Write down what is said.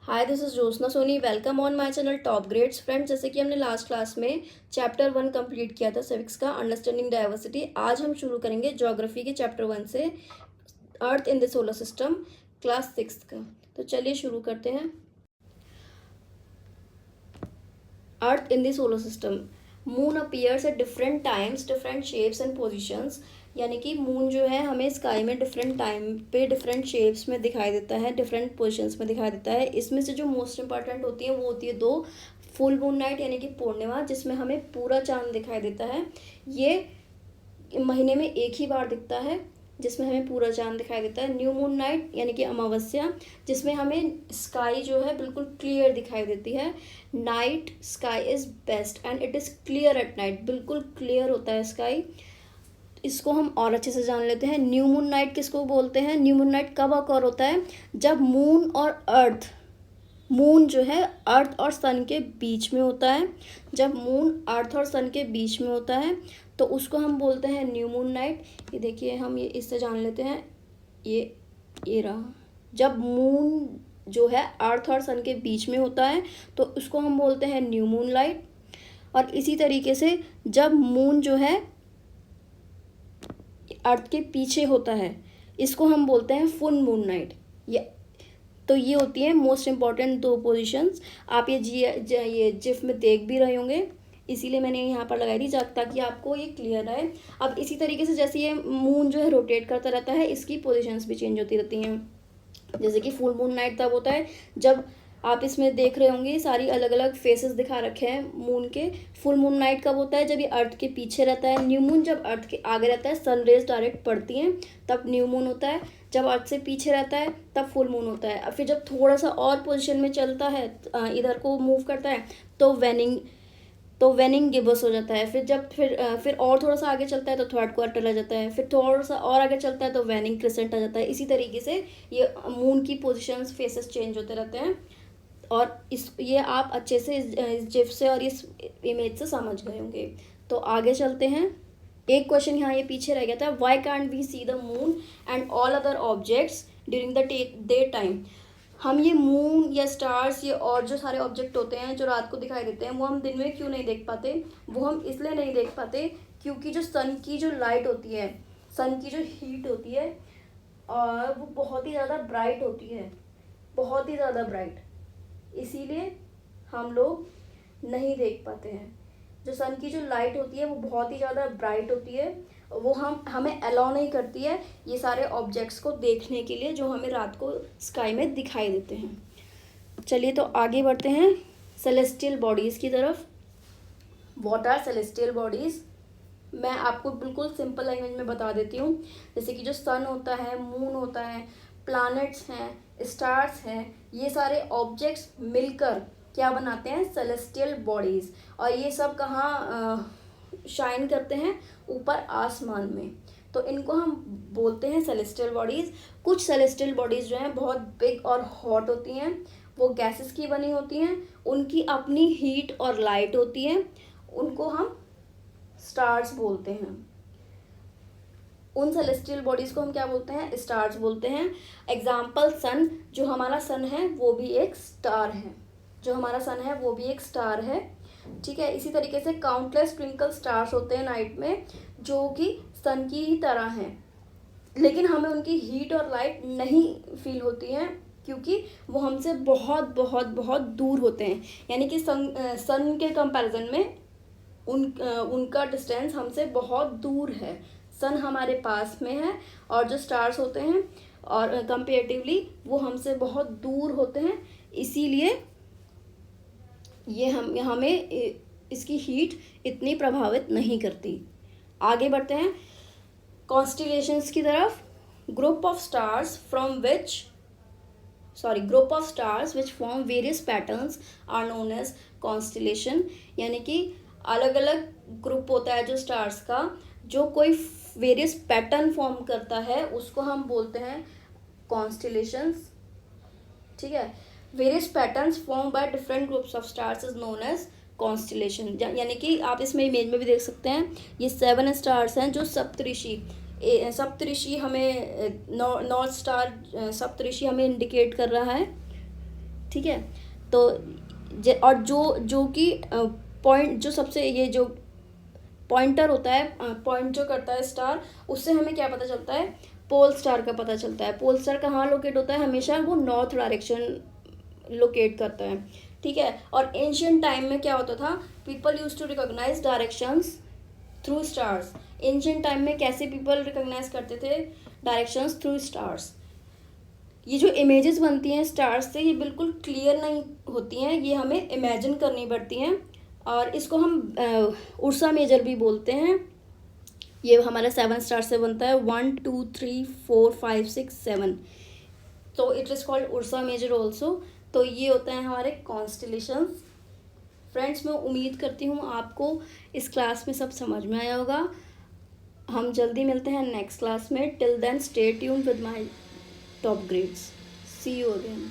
Hi, this is Jyotsna Soni. Welcome on my channel top grades. Friends, जैसे कि हमने last class में चैप्टर 1 कंप्लीट किया था सिविक्स का, अंडरस्टैंडिंग डाइवर्सिटी। आज हम शुरू करेंगे ज्योग्राफी के चैप्टर 1 से, earth in the solar system, class 6 का। तो चलिए शुरू करते हैं। Earth in the solar system, moon appears at different times, different shapes and positions. यानी कि मून जो है हमें स्काई में डिफरेंट टाइम पे डिफरेंट शेप्स में दिखाई देता है, डिफरेंट पोजिशंस में दिखाई देता है। इसमें से जो मोस्ट इंपॉर्टेंट होती है वो होती है दो, फुल मून नाइट यानी कि पूर्णिमा, जिसमें हमें पूरा चांद दिखाई देता है। ये महीने में एक ही बार दिखता है, जिसमें हमें पूरा चांद दिखाई देता है। न्यू मून नाइट यानी कि अमावस्या, जिसमें हमें स्काई जो है बिल्कुल क्लियर दिखाई देती है। Night sky is best and it is clear at night, बिल्कुल क्लियर होता है स्काई। इसको हम और अच्छे से जान लेते हैं। न्यू मून नाइट किसको बोलते हैं? न्यू मून नाइट कब अकर होता है? जब मून और अर्थ, मून जो है अर्थ और सन के बीच में होता है। जब मून अर्थ और सन के बीच में होता है तो उसको हम बोलते हैं न्यू मून नाइट। ये देखिए, हम ये इससे जान लेते हैं। ये रहा, जब मून जो है अर्थ और सन के बीच में होता है तो उसको हम बोलते हैं न्यू मून लाइट। और इसी तरीके से जब मून जो है अर्थ के पीछे होता है, इसको हम बोलते हैं फुल मून नाइट। ये होती है मोस्ट इम्पॉर्टेंट दो पोजीशंस। आप ये जिफ में देख भी रहे होंगे, इसीलिए मैंने यहाँ पर लगाई थी ताकि आपको ये क्लियर रहे। अब इसी तरीके से जैसे ये मून जो है रोटेट करता रहता है, इसकी पोजीशंस भी चेंज होती रहती हैं। जैसे कि फुल मून नाइट तब होता है जब आप इसमें देख रहे होंगे सारी अलग अलग फेसेस दिखा रखे हैं मून के। फुल मून नाइट कब होता है? जब ये अर्थ के पीछे रहता है। न्यू मून जब अर्थ के आगे रहता है, सन रेज डायरेक्ट पड़ती हैं, तब न्यू मून होता है। जब अर्थ से पीछे रहता है तब फुल मून होता है। अब फिर जब थोड़ा सा और पोजीशन में चलता है, इधर को मूव करता है, तो वेनिंग गिब्बस हो जाता है। फिर और थोड़ा सा आगे चलता है तो थर्ड क्वार्टर आ जाता है। फिर थोड़ा सा और आगे चलता है तो वेनिंग क्रिसेंट आ जाता है। इसी तरीके से ये मून की पोजीशंस, फेसेस चेंज होते रहते हैं। और ये आप अच्छे से इस जिफ से और इस इमेज से समझ गए होंगे। तो आगे चलते हैं। एक क्वेश्चन यहाँ ये पीछे रह गया था, why can't we see the moon and all other objects during the day time. हम ये मून या स्टार्स, ये और जो सारे ऑब्जेक्ट होते हैं जो रात को दिखाई देते हैं, वो हम दिन में क्यों नहीं देख पाते? वो हम इसलिए नहीं देख पाते क्योंकि जो सन की जो लाइट होती है, सन की जो हीट होती है, और वो बहुत ही ज़्यादा ब्राइट होती है, बहुत ही ज़्यादा ब्राइट। इसीलिए हम लोग नहीं देख पाते हैं। जो सन की जो लाइट होती है वो बहुत ही ज़्यादा ब्राइट होती है, वो हमें अलाउ नहीं करती है ये सारे ऑब्जेक्ट्स को देखने के लिए जो हमें रात को स्काई में दिखाई देते हैं। चलिए तो आगे बढ़ते हैं सेलेस्टियल बॉडीज़ की तरफ। What are celestial bodies? मैं आपको बिल्कुल सिंपल लैंग्वेज में बता देती हूँ। जैसे कि जो सन होता है, मून होता है, प्लैनेट्स हैं, स्टार्स हैं, ये सारे ऑब्जेक्ट्स मिलकर क्या बनाते हैं? Celestial bodies. और ये सब कहाँ शाइन करते हैं? ऊपर आसमान में। तो इनको हम बोलते हैं सेलेस्टियल बॉडीज़। कुछ सेलेस्टियल बॉडीज़ जो हैं बहुत बिग और हॉट होती हैं, वो गैसेस की बनी होती हैं, उनकी अपनी हीट और लाइट होती है, उनको हम स्टार्स बोलते हैं। उन सेलेस्टियल बॉडीज़ को हम क्या बोलते हैं? स्टार्स बोलते हैं। एग्जाम्पल सन, जो हमारा सन है वो भी एक स्टार है, जो हमारा सन है वो भी एक स्टार है। ठीक है। इसी तरीके से काउंटलेस ट्विंकल स्टार्स होते हैं नाइट में, जो कि सन की ही तरह हैं, लेकिन हमें उनकी हीट और लाइट नहीं फील होती है क्योंकि वो हमसे बहुत बहुत बहुत दूर होते हैं। यानी कि सन के कंपैरिजन में उनका डिस्टेंस हमसे बहुत दूर है। सन हमारे पास में है और जो स्टार्स होते हैं और कंपेरेटिवली वो हमसे बहुत दूर होते हैं, इसीलिए ये हमें इसकी हीट इतनी प्रभावित नहीं करती। आगे बढ़ते हैं कॉन्स्टिलेशंस की तरफ। Group of stars which form various patterns are known as constellation. यानी कि अलग अलग ग्रुप होता है जो स्टार्स का, जो कोई वेरियस पैटर्न फॉर्म करता है, उसको हम बोलते हैं कॉन्स्टिलेशंस। ठीक है। Various patterns form by different groups of stars is known as constellation. यानी कि आप इसमें इमेज में भी देख सकते हैं, ये 7 स्टार्स हैं जो सप्तऋषि हमें नॉर्थ स्टार सप्तऋषि हमें इंडिकेट कर रहा है। ठीक है। तो और जो कि पॉइंट जो सबसे ये जो पॉइंटर होता है, पॉइंट जो करता है स्टार, उससे हमें क्या पता चलता है, पोल स्टार का पता चलता है। पोल स्टार कहाँ लोकेट होता है, हमेशा वो नॉर्थ डायरेक्शन लोकेट करता है, ठीक है। और एंशियंट टाइम में क्या होता था, people use to recognise directions through stars. Ancient time में कैसे पीपल रिकॉग्नाइज करते थे डायरेक्शंस थ्रू स्टार्स। ये जो इमेजेस बनती हैं स्टार्स से, ये बिल्कुल क्लियर नहीं होती हैं, ये हमें इमेजिन करनी पड़ती हैं। और इसको हम उर्सा मेजर भी बोलते हैं। ये हमारा 7 स्टार से बनता है, 1 2 3 4 5 6 7, तो it is called Ursa Major also. तो ये होते हैं हमारे कॉन्स्टेलेशंस। फ्रेंड्स, मैं उम्मीद करती हूँ आपको इस क्लास में सब समझ में आया होगा। हम जल्दी मिलते हैं नेक्स्ट क्लास में। Till then stay tuned with my top grades. See you again.